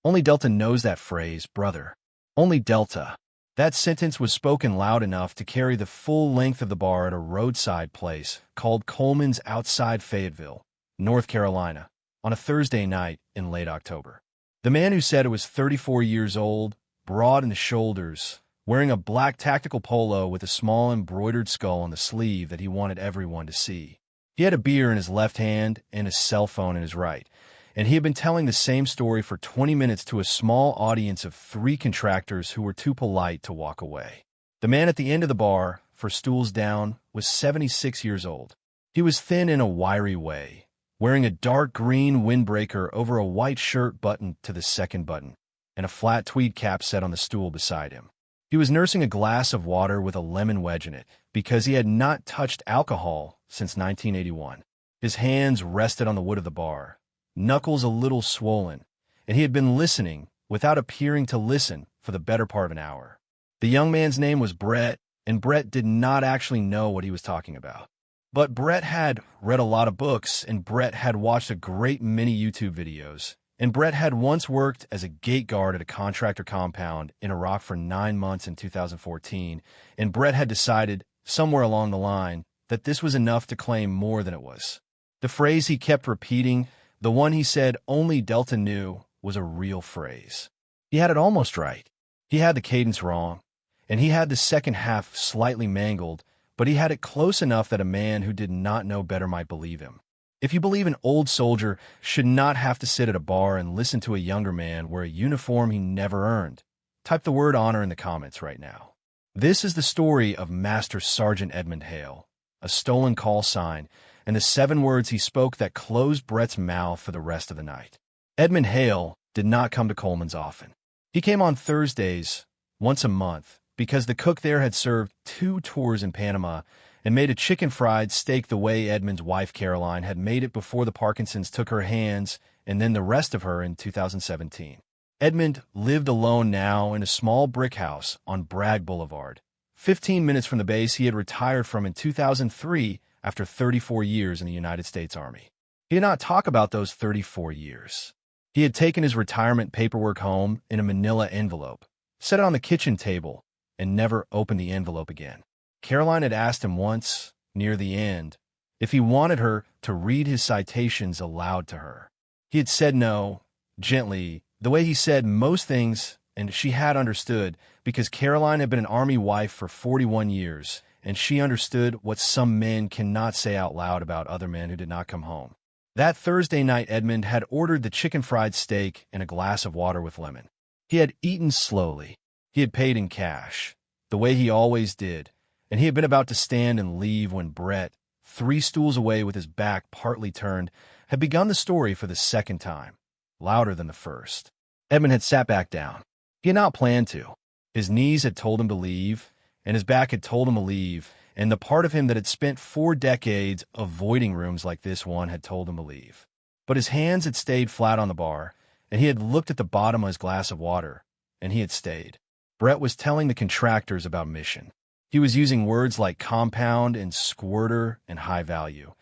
Only Delta knows that phrase, brother. Only Delta. That sentence was spoken loud enough to carry the full length of the bar at a roadside place called Coleman's outside Fayetteville, North Carolina, on a Thursday night in late October. The man who said it was 34 years old, broad in the shoulders, wearing a black tactical polo with a small embroidered skull on the sleeve that he wanted everyone to see. He had a beer in his left hand and a cell phone in his right, and he had been telling the same story for 20 minutes to a small audience of 3 contractors who were too polite to walk away. The man at the end of the bar, for stools down, was 76 years old. He was thin in a wiry way, wearing a dark green windbreaker over a white shirt buttoned to the second button, and a flat tweed cap set on the stool beside him. He was nursing a glass of water with a lemon wedge in it because he had not touched alcohol since 1981. His hands rested on the wood of the bar, knuckles a little swollen, and he had been listening without appearing to listen for the better part of an hour. The young man's name was Brett, and Brett did not actually know what he was talking about. But Brett had read a lot of books, and Brett had watched a great many YouTube videos, and Brett had once worked as a gate guard at a contractor compound in Iraq for 9 months in 2014, and Brett had decided, somewhere along the line, that this was enough to claim more than it was. The phrase he kept repeating, the one he said only Delta knew, was a real phrase. He had it almost right. He had the cadence wrong, and he had the second half slightly mangled, but he had it close enough that a man who did not know better might believe him. If you believe an old soldier should not have to sit at a bar and listen to a younger man wear a uniform he never earned, type the word honor in the comments right now. This is the story of Master Sergeant Edmund Hale, a stolen call sign, and the 7 words he spoke that closed Brett's mouth for the rest of the night. Edmund Hale did not come to Coleman's often. He came on Thursdays, once a month, because the cook there had served 2 tours in Panama and made a chicken fried steak the way Edmund's wife Caroline had made it before the Parkinsons took her hands and then the rest of her in 2017. Edmund lived alone now in a small brick house on Bragg Boulevard, 15 minutes from the base he had retired from in 2003 after 34 years in the United States Army. He did not talk about those 34 years. He had taken his retirement paperwork home in a manila envelope, set it on the kitchen table, and never opened the envelope again. Caroline had asked him once, near the end, if he wanted her to read his citations aloud to her. He had said no, gently, the way he said most things, and she had understood, because Caroline had been an Army wife for 41 years, and she understood what some men cannot say out loud about other men who did not come home. That Thursday night, Edmund had ordered the chicken fried steak and a glass of water with lemon. He had eaten slowly. He had paid in cash, the way he always did, and he had been about to stand and leave when Brett, 3 stools away with his back partly turned, had begun the story for the second time, louder than the first. Edmund had sat back down. He had not planned to. His knees had told him to leave, and his back had told him to leave, and the part of him that had spent 4 decades avoiding rooms like this one had told him to leave. But his hands had stayed flat on the bar, and he had looked at the bottom of his glass of water, and he had stayed. Brett was telling the contractors about mission. He was using words like compound and squirter and high value,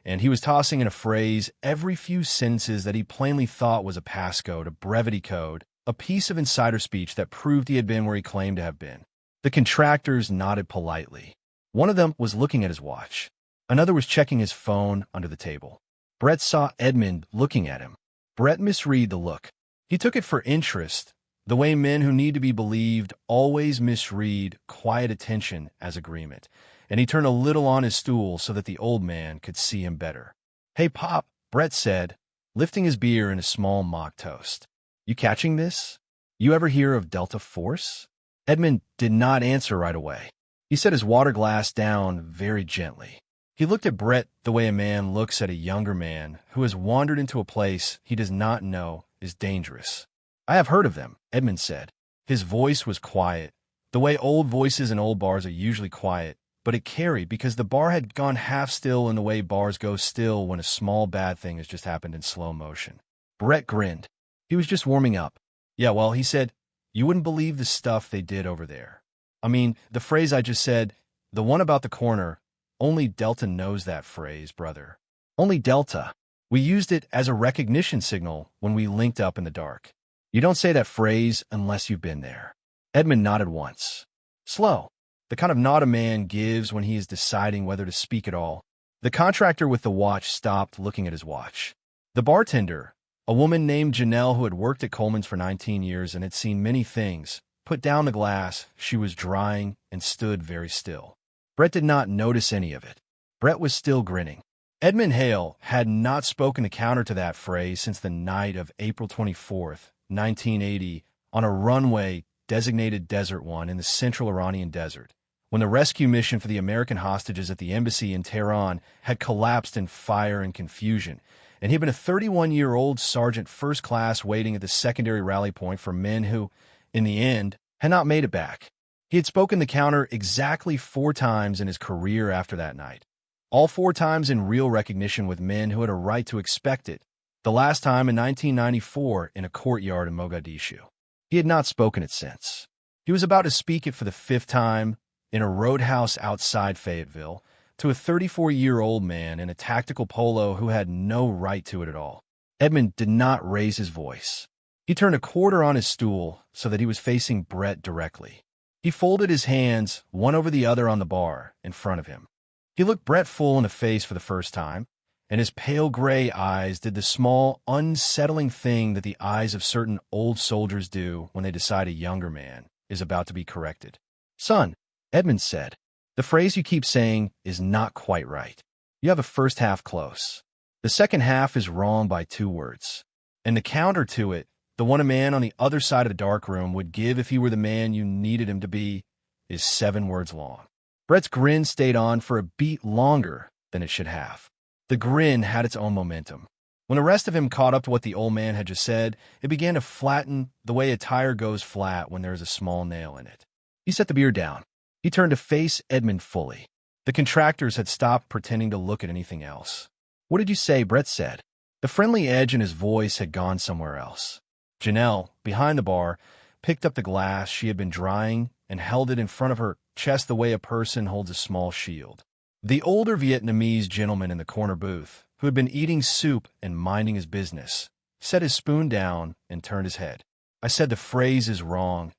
and he was tossing in a phrase every few sentences that he plainly thought was a passcode, a brevity code, a piece of insider speech that proved he had been where he claimed to have been. The contractors nodded politely. One of them was looking at his watch. Another was checking his phone under the table. Brett saw Edmund looking at him. Brett misread the look. He took it for interest, the way men who need to be believed always misread quiet attention as agreement, and he turned a little on his stool so that the old man could see him better. "Hey, Pop," Brett said, lifting his beer in a small mock toast. "You catching this? You ever hear of Delta Force?" Edmund did not answer right away. He set his water glass down very gently. He looked at Brett the way a man looks at a younger man who has wandered into a place he does not know is dangerous. "I have heard of them," Edmund said. His voice was quiet, the way old voices in old bars are usually quiet, but it carried because the bar had gone half still in the way bars go still when a small bad thing has just happened in slow motion. Brett grinned. He was just warming up. "Yeah, well," he said, "you wouldn't believe the stuff they did over there. I mean, the phrase I just said, the one about the corner, only Delta knows that phrase, brother. Only Delta. We used it as a recognition signal when we linked up in the dark. You don't say that phrase unless you've been there. Edmund nodded once. Slow. The kind of nod a man gives when he is deciding whether to speak at all. The contractor with the watch stopped looking at his watch. The bartender, a woman named Janelle who had worked at Coleman's for 19 years and had seen many things, put down the glass she was drying and stood very still. Brett did not notice any of it. Brett was still grinning. Edmund Hale had not spoken the counter to that phrase since the night of April 24th, 1980, on a runway designated Desert One in the central Iranian desert, when the rescue mission for the American hostages at the embassy in Tehran had collapsed in fire and confusion, and he had been a 31-year-old sergeant first class waiting at the secondary rally point for men who, in the end, had not made it back. He had spoken the counter exactly 4 times in his career after that night, all 4 times in real recognition with men who had a right to expect it, the last time in 1994 in a courtyard in Mogadishu. He had not spoken it since. He was about to speak it for the 5th time in a roadhouse outside Fayetteville to a 34-year-old man in a tactical polo who had no right to it at all. Edmund did not raise his voice. He turned a quarter on his stool so that he was facing Brett directly. He folded his hands, one over the other on the bar, in front of him. He looked Brett full in the face for the first time, and his pale gray eyes did the small, unsettling thing that the eyes of certain old soldiers do when they decide a younger man is about to be corrected. Son, Edmund said, the phrase you keep saying is not quite right. You have a first half close. The second half is wrong by 2 words. And the counter to it, the one a man on the other side of the dark room would give if he were the man you needed him to be, is 7 words long. Brett's grin stayed on for a beat longer than it should have. The grin had its own momentum. When the rest of him caught up to what the old man had just said, it began to flatten the way a tire goes flat when there is a small nail in it. He set the beer down. He turned to face Edmund fully. The contractors had stopped pretending to look at anything else. What did you say? Brett said. The friendly edge in his voice had gone somewhere else. Janelle, behind the bar, picked up the glass she had been drying and held it in front of her chest the way a person holds a small shield. The older Vietnamese gentleman in the corner booth, who had been eating soup and minding his business, set his spoon down and turned his head. I said the phrase is wrong.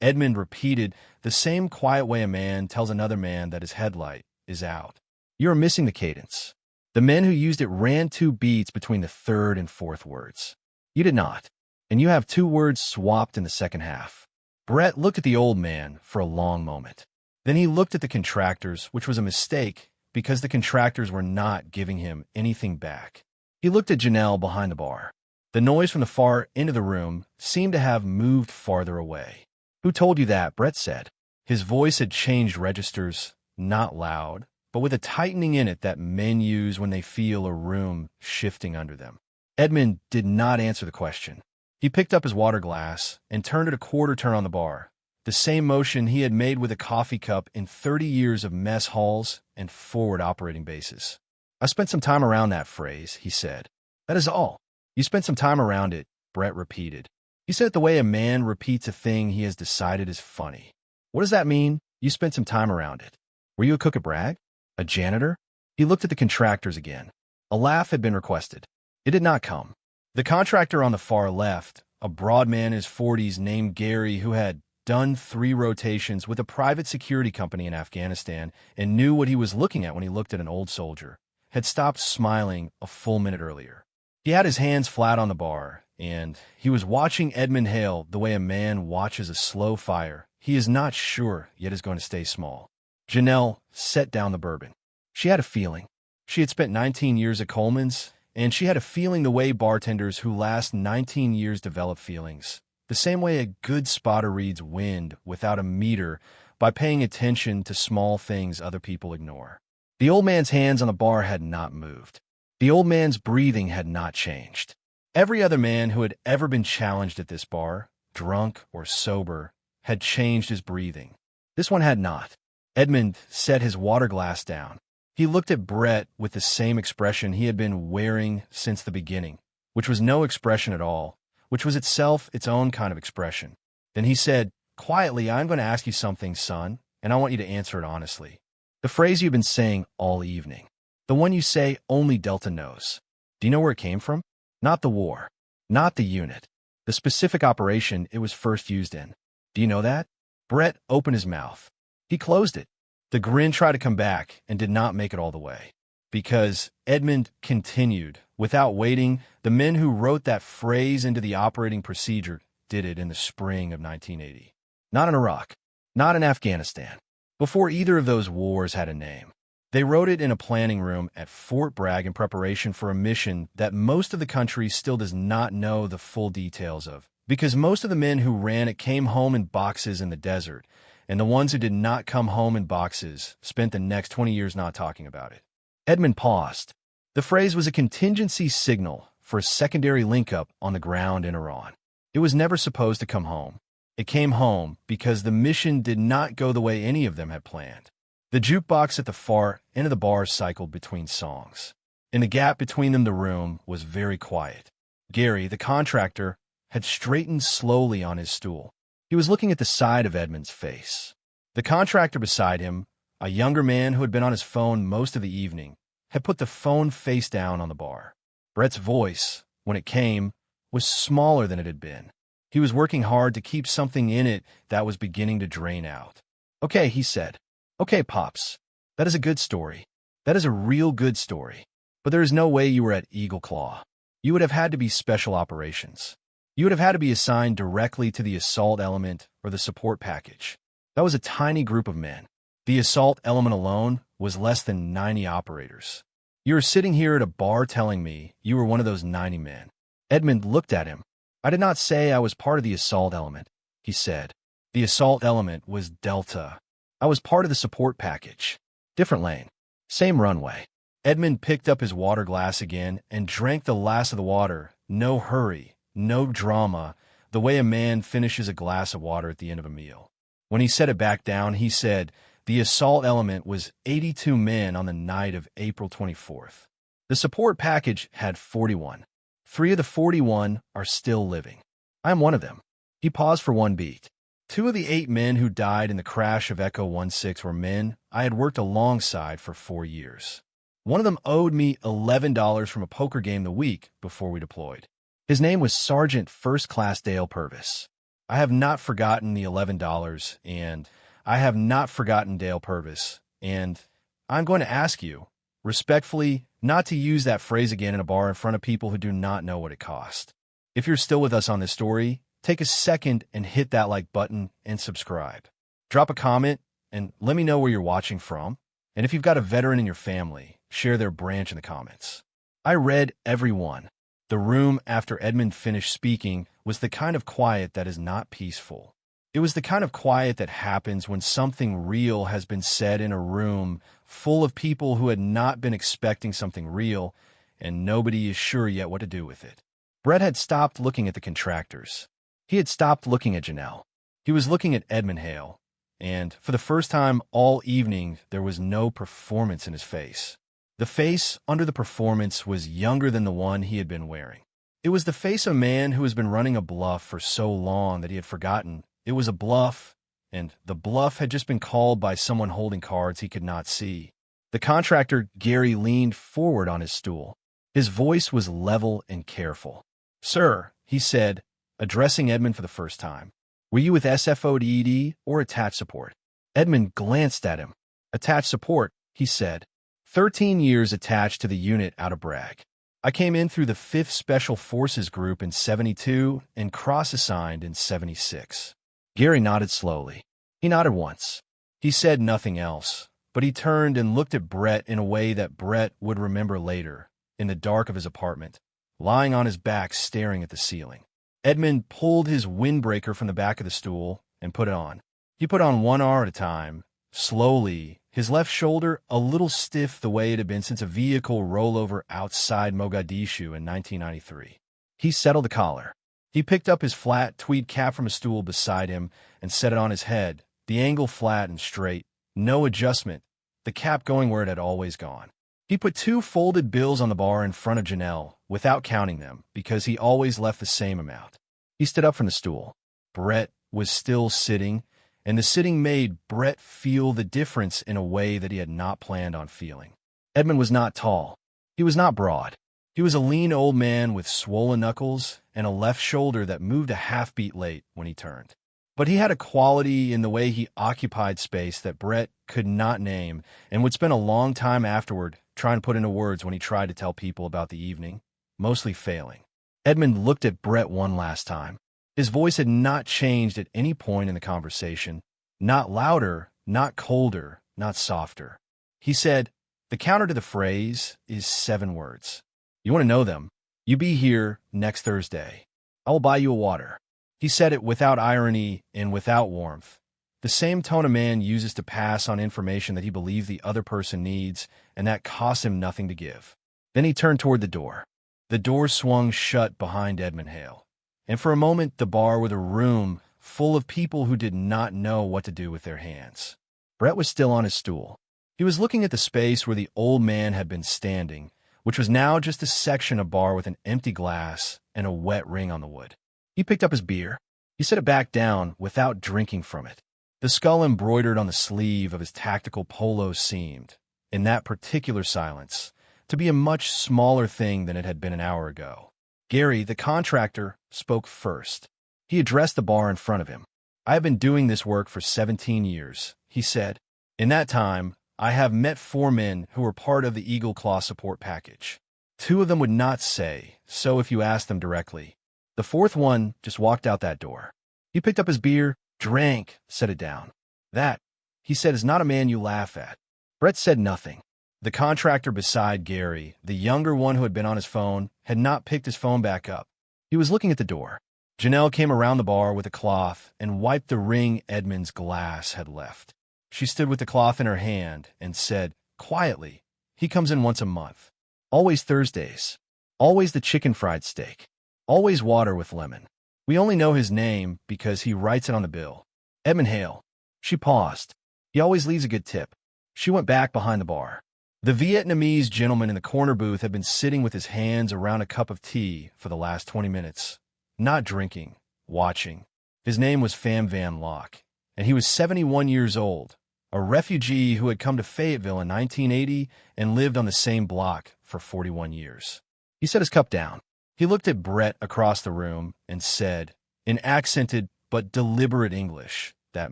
Edmund repeated the same quiet way a man tells another man that his headlight is out. You are missing the cadence. The men who used it ran 2 beats between the 3rd and 4th words. You did not, and you have 2 words swapped in the second half. Brett looked at the old man for a long moment. Then he looked at the contractors, which was a mistake because the contractors were not giving him anything back. He looked at Janelle behind the bar. The noise from the far end of the room seemed to have moved farther away. Who told you that? Brett said. His voice had changed registers, not loud, but with a tightening in it that men use when they feel a room shifting under them. Edmund did not answer the question. He picked up his water glass and turned it a quarter turn on the bar, the same motion he had made with a coffee cup in 30 years of mess halls and forward operating bases. I spent some time around that phrase, he said. That is all. You spent some time around it, Brett repeated. He said it the way a man repeats a thing he has decided is funny. What does that mean? You spent some time around it. Were you a cook at Bragg? A janitor? He looked at the contractors again. A laugh had been requested. It did not come. The contractor on the far left, a broad man in his 40s named Gary who had done 3 rotations with a private security company in Afghanistan and knew what he was looking at when he looked at an old soldier, had stopped smiling a full minute earlier. He had his hands flat on the bar, and he was watching Edmund Hale the way a man watches a slow fire he is not sure yet is going to stay small. Janelle set down the bourbon. She had a feeling. She had spent 19 years at Coleman's, and she had a feeling the way bartenders who last 19 years develop feelings, the same way a good spotter reads wind without a meter by paying attention to small things other people ignore. The old man's hands on the bar had not moved. The old man's breathing had not changed. Every other man who had ever been challenged at this bar, drunk or sober, had changed his breathing. This one had not. Edmund set his water glass down. He looked at Brett with the same expression he had been wearing since the beginning, which was no expression at all, which was itself its own kind of expression. Then he said, quietly, I'm going to ask you something, son, and I want you to answer it honestly. The phrase you've been saying all evening. The one you say only Delta knows. Do you know where it came from? Not the war. Not the unit. the specific operation it was first used in. Do you know that? Brett opened his mouth. He closed it. The grin tried to come back and did not make it all the way. Because Edmund continued, without waiting, the men who wrote that phrase into the operating procedure did it in the spring of 1980. Not in Iraq, not in Afghanistan, before either of those wars had a name. They wrote it in a planning room at Fort Bragg in preparation for a mission that most of the country still does not know the full details of, because most of the men who ran it came home in boxes in the desert, and the ones who did not come home in boxes spent the next 20 years not talking about it. Edmund paused. The phrase was a contingency signal for a secondary link-up on the ground in Iran. It was never supposed to come home. It came home because the mission did not go the way any of them had planned. The jukebox at the far end of the bar cycled between songs. In the gap between them, the room was very quiet. Gary, the contractor, had straightened slowly on his stool. He was looking at the side of Edmund's face. The contractor beside him, a younger man who had been on his phone most of the evening, had put the phone face down on the bar. Brett's voice, when it came, was smaller than it had been. He was working hard to keep something in it that was beginning to drain out. "Okay," he said. "Okay, Pops. That is a good story. That is a real good story. But there is no way you were at Eagle Claw. You would have had to be special operations. You would have had to be assigned directly to the assault element or the support package. That was a tiny group of men. The assault element alone was less than 90 operators. You are sitting here at a bar telling me you were one of those 90 men." Edmund looked at him. "I did not say I was part of the assault element," he said. "The assault element was Delta. I was part of the support package. Different lane. Same runway." Edmund picked up his water glass again and drank the last of the water. No hurry, no drama, the way a man finishes a glass of water at the end of a meal. When he set it back down, he said, "The assault element was 82 men on the night of April 24th. The support package had 41. 3 of the 41 are still living. I am one of them." He paused for one beat. 2 of the 8 men who died in the crash of Echo 16 were men I had worked alongside for 4 years. One of them owed me $11 from a poker game the week before we deployed. His name was Sergeant First Class Dale Purvis. I have not forgotten the $11, and I have not forgotten Dale Purvis, and I'm going to ask you, respectfully, not to use that phrase again in a bar in front of people who do not know what it cost. If you're still with us on this story, take a second and hit that like button and subscribe. Drop a comment and let me know where you're watching from. And if you've got a veteran in your family, share their branch in the comments. I read every one. The room after Edmund finished speaking was the kind of quiet that is not peaceful. It was the kind of quiet that happens when something real has been said in a room full of people who had not been expecting something real, and nobody is sure yet what to do with it. Brett had stopped looking at the contractors. He had stopped looking at Janelle. He was looking at Edmund Hale, and for the first time all evening, there was no performance in his face. The face under the performance was younger than the one he had been wearing. It was the face of a man who has been running a bluff for so long that he had forgotten it was a bluff, and the bluff had just been called by someone holding cards he could not see. The contractor, Gary, leaned forward on his stool. His voice was level and careful. "Sir," he said, addressing Edmund for the first time, "were you with SFODED or attached support?" Edmund glanced at him. "Attached support," he said. 13 years attached to the unit out of Bragg. I came in through the 5th Special Forces Group in 72 and cross-assigned in 76. Gary nodded slowly. He nodded once. He said nothing else, but he turned and looked at Brett in a way that Brett would remember later, in the dark of his apartment, lying on his back staring at the ceiling. Edmund pulled his windbreaker from the back of the stool and put it on. He put on one arm at a time, slowly, his left shoulder a little stiff the way it had been since a vehicle rollover outside Mogadishu in 1993. He settled the collar. He picked up his flat tweed cap from a stool beside him and set it on his head, the angle flat and straight, no adjustment, the cap going where it had always gone. He put 2 folded bills on the bar in front of Janelle, without counting them, because he always left the same amount. He stood up from the stool. Brett was still sitting, and the sitting made Brett feel the difference in a way that he had not planned on feeling. Edmund was not tall. He was not broad. He was a lean old man with swollen knuckles and a left shoulder that moved a half-beat late when he turned. But he had a quality in the way he occupied space that Brett could not name and would spend a long time afterward trying to put into words when he tried to tell people about the evening, mostly failing. Edmund looked at Brett one last time. His voice had not changed at any point in the conversation. Not louder, not colder, not softer. He said, "The counter to the phrase is 7 words. You want to know them? You be here next Thursday. I will buy you a water." He said it without irony and without warmth. The same tone a man uses to pass on information that he believes the other person needs, and that costs him nothing to give. Then he turned toward the door. The door swung shut behind Edmund Hale, and for a moment the bar was a room full of people who did not know what to do with their hands. Brett was still on his stool. He was looking at the space where the old man had been standing, which was now just a section of bar with an empty glass and a wet ring on the wood. He picked up his beer. He set it back down without drinking from it. The skull embroidered on the sleeve of his tactical polo seemed, in that particular silence, to be a much smaller thing than it had been an hour ago. Gary, the contractor, spoke first. He addressed the bar in front of him. "I have been doing this work for 17 years, he said. "In that time, I have met 4 men who were part of the Eagle Claw support package. 2 of them would not say so if you asked them directly. The 4th one just walked out that door." He picked up his beer, drank, set it down. "That," he said, "is not a man you laugh at." Brett said nothing. The contractor beside Gary, the younger one who had been on his phone, had not picked his phone back up. He was looking at the door. Janelle came around the bar with a cloth and wiped the ring Edmund's glass had left. She stood with the cloth in her hand and said, quietly, "He comes in once a month. Always Thursdays. Always the chicken fried steak. Always water with lemon. We only know his name because he writes it on the bill. Edmund Hale." She paused. "He always leaves a good tip." She went back behind the bar. The Vietnamese gentleman in the corner booth had been sitting with his hands around a cup of tea for the last 20 minutes, not drinking, watching. His name was Pham Van Lock, and he was 71 years old, a refugee who had come to Fayetteville in 1980 and lived on the same block for 41 years. He set his cup down. He looked at Brett across the room and said, in accented but deliberate English, "That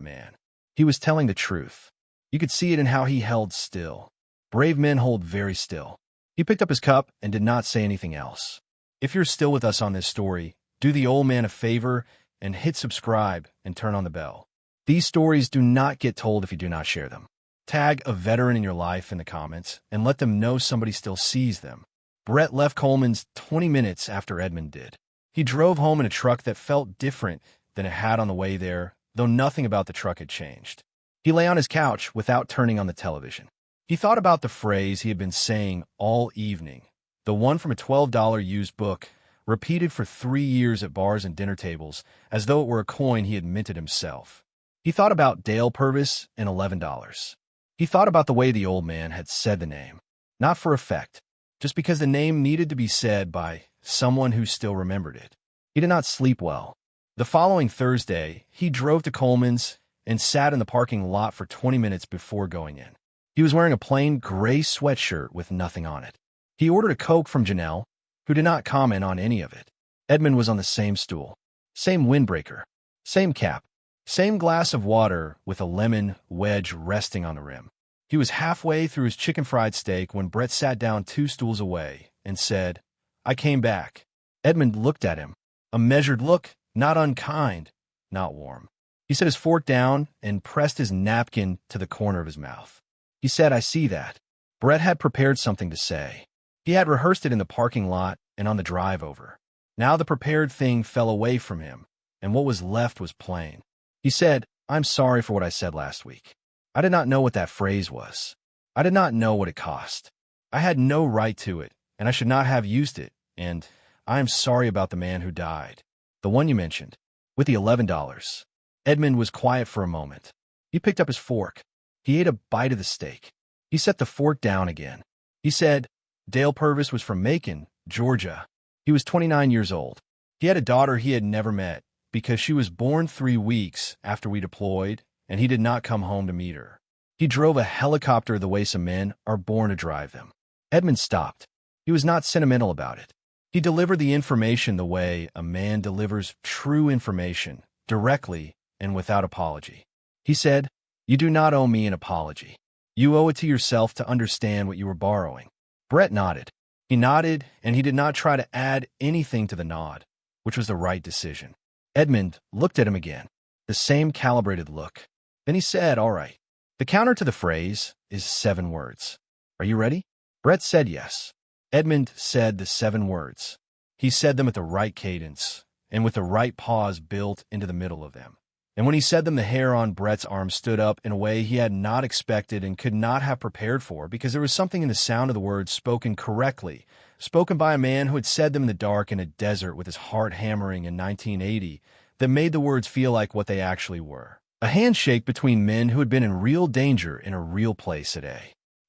man." He was telling the truth. You could see it in how he held still. Brave men hold very still. He picked up his cup and did not say anything else. If you're still with us on this story, do the old man a favor and hit subscribe and turn on the bell. These stories do not get told if you do not share them. Tag a veteran in your life in the comments and let them know somebody still sees them. Brett left Coleman's 20 minutes after Edmund did. He drove home in a truck that felt different than it had on the way there, though nothing about the truck had changed. He lay on his couch without turning on the television. He thought about the phrase he had been saying all evening, the one from a $12 used book, repeated for 3 years at bars and dinner tables, as though it were a coin he had minted himself. He thought about Dale Purvis and $11. He thought about the way the old man had said the name, not for effect, just because the name needed to be said by someone who still remembered it. He did not sleep well. The following Thursday, he drove to Coleman's and sat in the parking lot for 20 minutes before going in. He was wearing a plain gray sweatshirt with nothing on it. He ordered a Coke from Janelle, who did not comment on any of it. Edmund was on the same stool, same windbreaker, same cap, same glass of water with a lemon wedge resting on the rim. He was halfway through his chicken fried steak when Brett sat down 2 stools away and said, "I came back." Edmund looked at him, a measured look, not unkind, not warm. He set his fork down and pressed his napkin to the corner of his mouth. He said, "I see that." Brett had prepared something to say. He had rehearsed it in the parking lot and on the drive over. Now the prepared thing fell away from him, and what was left was plain. He said, "I'm sorry for what I said last week. I did not know what that phrase was. I did not know what it cost. I had no right to it, and I should not have used it, and I am sorry about the man who died. The one you mentioned, with the $11. Edmund was quiet for a moment. He picked up his fork. He ate a bite of the steak. He set the fork down again. He said, Dale Purvis was from Macon, Georgia. He was 29 years old. He had a daughter he had never met because she was born 3 weeks after we deployed, and he did not come home to meet her. He drove a helicopter the way some men are born to drive them." Edmund stopped. He was not sentimental about it. He delivered the information the way a man delivers true information, directly and without apology. He said, "You do not owe me an apology. You owe it to yourself to understand what you were borrowing." Brett nodded. He nodded, and he did not try to add anything to the nod, which was the right decision. Edmund looked at him again, the same calibrated look. Then he said, "All right. The counter to the phrase is 7 words. Are you ready?" Brett said yes. Edmund said the 7 words. He said them at the right cadence, and with the right pause built into the middle of them. And when he said them, the hair on Brett's arm stood up in a way he had not expected and could not have prepared for, because there was something in the sound of the words spoken correctly, spoken by a man who had said them in the dark in a desert with his heart hammering in 1980, that made the words feel like what they actually were. A handshake between men who had been in real danger in a real place at a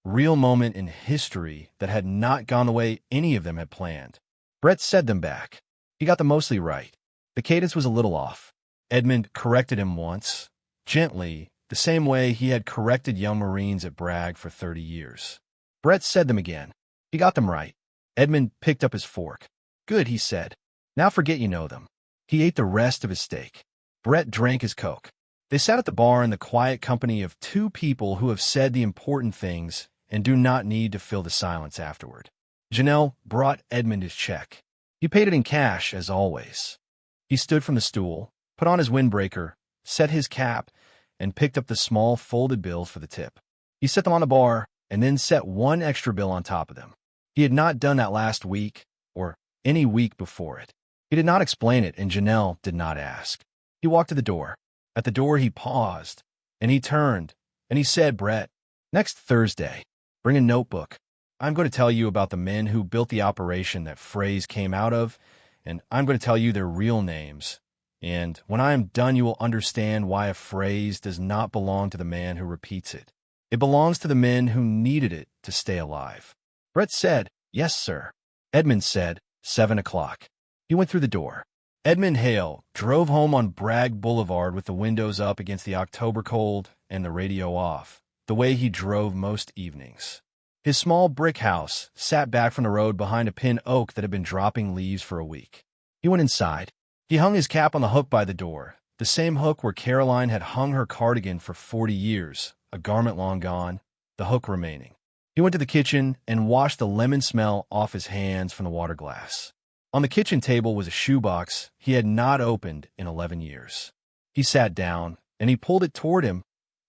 real moment in history that had not gone the way any of them had planned. Brett said them back. He got them mostly right. The cadence was a little off. Edmund corrected him once, gently, the same way he had corrected young Marines at Bragg for 30 years. Brett said them again. He got them right. Edmund picked up his fork. "Good," he said. "Now forget you know them." He ate the rest of his steak. Brett drank his Coke. They sat at the bar in the quiet company of 2 people who have said the important things and do not need to fill the silence afterward. Janelle brought Edmund his check. He paid it in cash, as always. He stood from the stool, put on his windbreaker, set his cap, and picked up the small folded bills for the tip. He set them on the bar and then set 1 extra bill on top of them. He had not done that last week or any week before it. He did not explain it, and Janelle did not ask. He walked to the door. At the door, he paused, and he turned, and he said, "Brett, next Thursday, bring a notebook. I'm going to tell you about the men who built the operation that phrase came out of, and I'm going to tell you their real names. And when I am done, you will understand why a phrase does not belong to the man who repeats it. It belongs to the men who needed it to stay alive." Brett said, "Yes, sir." Edmund said, 7 o'clock. He went through the door. Edmund Hale drove home on Bragg Boulevard with the windows up against the October cold and the radio off, the way he drove most evenings. His small brick house sat back from the road behind a pin oak that had been dropping leaves for a week. He went inside. He hung his cap on the hook by the door, the same hook where Caroline had hung her cardigan for 40 years, a garment long gone, the hook remaining. He went to the kitchen and washed the lemon smell off his hands from the water glass. On the kitchen table was a shoebox he had not opened in 11 years. He sat down, and he pulled it toward him,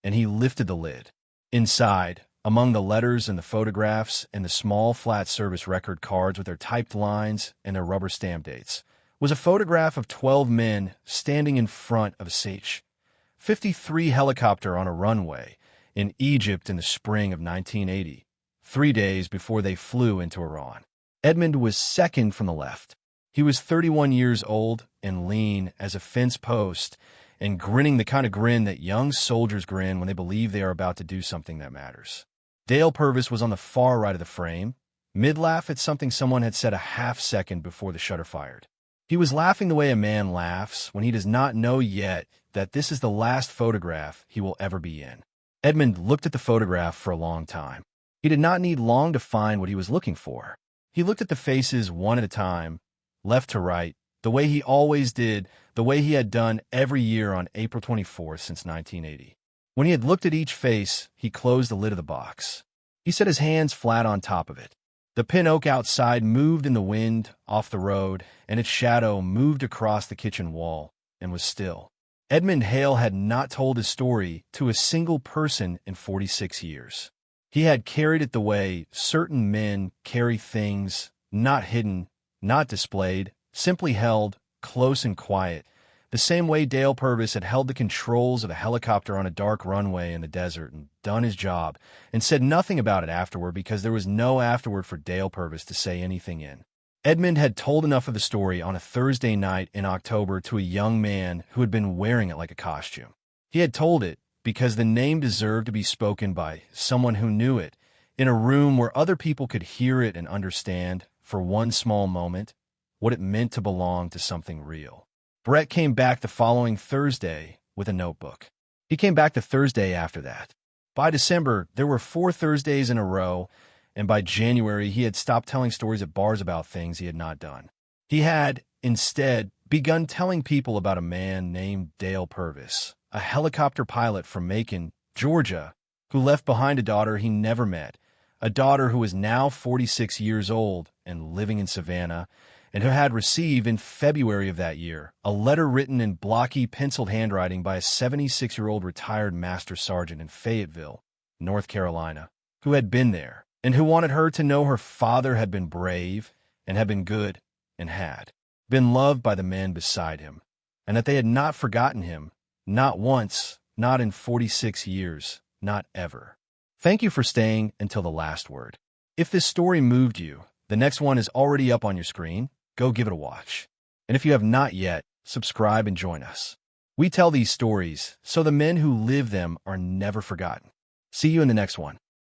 and he lifted the lid. Inside, among the letters and the photographs and the small flat service record cards with their typed lines and their rubber stamp dates, was a photograph of 12 men standing in front of a CH-53 helicopter on a runway in Egypt in the spring of 1980, 3 days before they flew into Iran. Edmund was second from the left. He was 31 years old and lean as a fence post and grinning the kind of grin that young soldiers grin when they believe they are about to do something that matters. Dale Purvis was on the far right of the frame, mid-laugh at something someone had said a half-second before the shutter fired. He was laughing the way a man laughs when he does not know yet that this is the last photograph he will ever be in. Edmund looked at the photograph for a long time. He did not need long to find what he was looking for. He looked at the faces one at a time, left to right, the way he always did, the way he had done every year on April 24th since 1980. When he had looked at each face, he closed the lid of the box. He set his hands flat on top of it. The pin oak outside moved in the wind off the road, and its shadow moved across the kitchen wall and was still. Edmund Hale had not told his story to a single person in 46 years. He had carried it the way certain men carry things, not hidden, not displayed, simply held, close and quiet, the same way Dale Purvis had held the controls of a helicopter on a dark runway in the desert and done his job and said nothing about it afterward because there was no afterward for Dale Purvis to say anything in. Edmund had told enough of the story on a Thursday night in October to a young man who had been wearing it like a costume. He had told it because the name deserved to be spoken by someone who knew it, in a room where other people could hear it and understand, for one small moment, what it meant to belong to something real. Brett came back the following Thursday with a notebook. He came back the Thursday after that. By December, there were 4 Thursdays in a row, and by January he had stopped telling stories at bars about things he had not done. He had, instead, begun telling people about a man named Dale Purvis, a helicopter pilot from Macon, Georgia, who left behind a daughter he never met, a daughter who was now 46 years old and living in Savannah, and who had received in February of that year a letter written in blocky penciled handwriting by a 76-year-old retired Master Sergeant in Fayetteville, North Carolina, who had been there, and who wanted her to know her father had been brave and had been good and had been loved by the men beside him, and that they had not forgotten him, not once, not in 46 years, not ever. Thank you for staying until the last word. If this story moved you, the next one is already up on your screen. Go give it a watch. And if you have not yet, subscribe and join us. We tell these stories so the men who live them are never forgotten. See you in the next one.